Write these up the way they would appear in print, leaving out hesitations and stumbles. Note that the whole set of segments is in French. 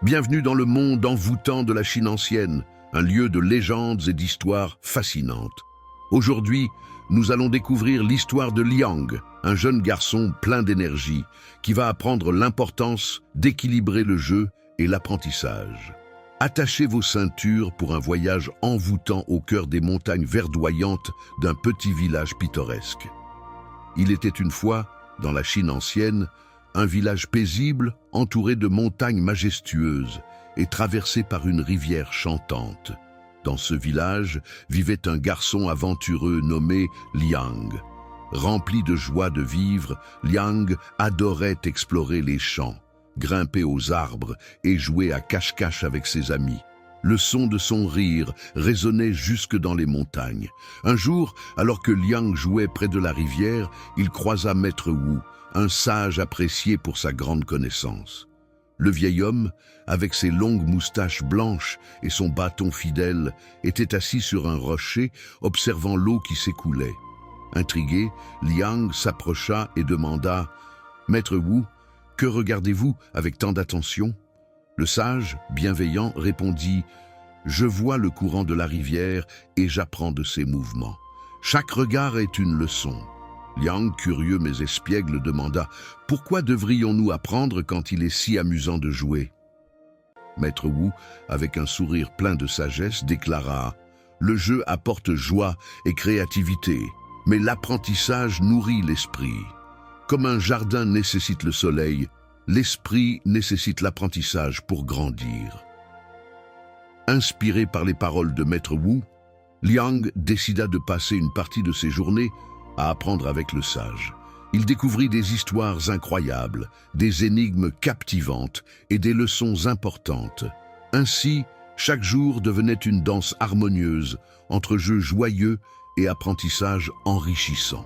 Bienvenue dans le monde envoûtant de la Chine ancienne, un lieu de légendes et d'histoires fascinantes. Aujourd'hui, nous allons découvrir l'histoire de Liang, un jeune garçon plein d'énergie, qui va apprendre l'importance d'équilibrer le jeu et l'apprentissage. Attachez vos ceintures pour un voyage envoûtant au cœur des montagnes verdoyantes d'un petit village pittoresque. Il était une fois, dans la Chine ancienne, un village paisible entouré de montagnes majestueuses et traversé par une rivière chantante. Dans ce village vivait un garçon aventureux nommé Liang. Rempli de joie de vivre, Liang adorait explorer les champs, grimper aux arbres et jouer à cache-cache avec ses amis. Le son de son rire résonnait jusque dans les montagnes. Un jour, alors que Liang jouait près de la rivière, il croisa Maître Wu, un sage apprécié pour sa grande connaissance. Le vieil homme, avec ses longues moustaches blanches et son bâton fidèle, était assis sur un rocher, observant l'eau qui s'écoulait. Intrigué, Liang s'approcha et demanda « Maître Wu, que regardez-vous avec tant d'attention ?» Le sage, bienveillant, répondit « Je vois le courant de la rivière et j'apprends de ses mouvements. Chaque regard est une leçon. » Liang, curieux mais espiègle, demanda « Pourquoi devrions-nous apprendre quand il est si amusant de jouer ?» Maître Wu, avec un sourire plein de sagesse, déclara « Le jeu apporte joie et créativité, mais l'apprentissage nourrit l'esprit. Comme un jardin nécessite le soleil, l'esprit nécessite l'apprentissage pour grandir. » Inspiré par les paroles de Maître Wu, Liang décida de passer une partie de ses journées à apprendre avec le sage. Il découvrit des histoires incroyables, des énigmes captivantes et des leçons importantes. Ainsi, chaque jour devenait une danse harmonieuse entre jeux joyeux et apprentissage enrichissant.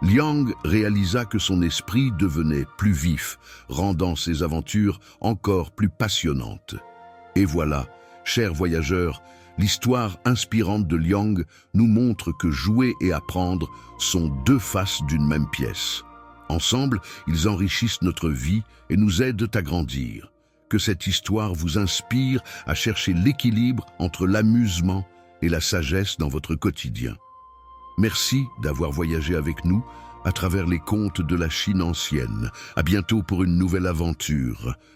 Liang réalisa que son esprit devenait plus vif, rendant ses aventures encore plus passionnantes. Et voilà, chers voyageurs, l'histoire inspirante de Liang nous montre que jouer et apprendre sont deux faces d'une même pièce. Ensemble, ils enrichissent notre vie et nous aident à grandir. Que cette histoire vous inspire à chercher l'équilibre entre l'amusement et la sagesse dans votre quotidien. Merci d'avoir voyagé avec nous à travers les contes de la Chine ancienne. À bientôt pour une nouvelle aventure.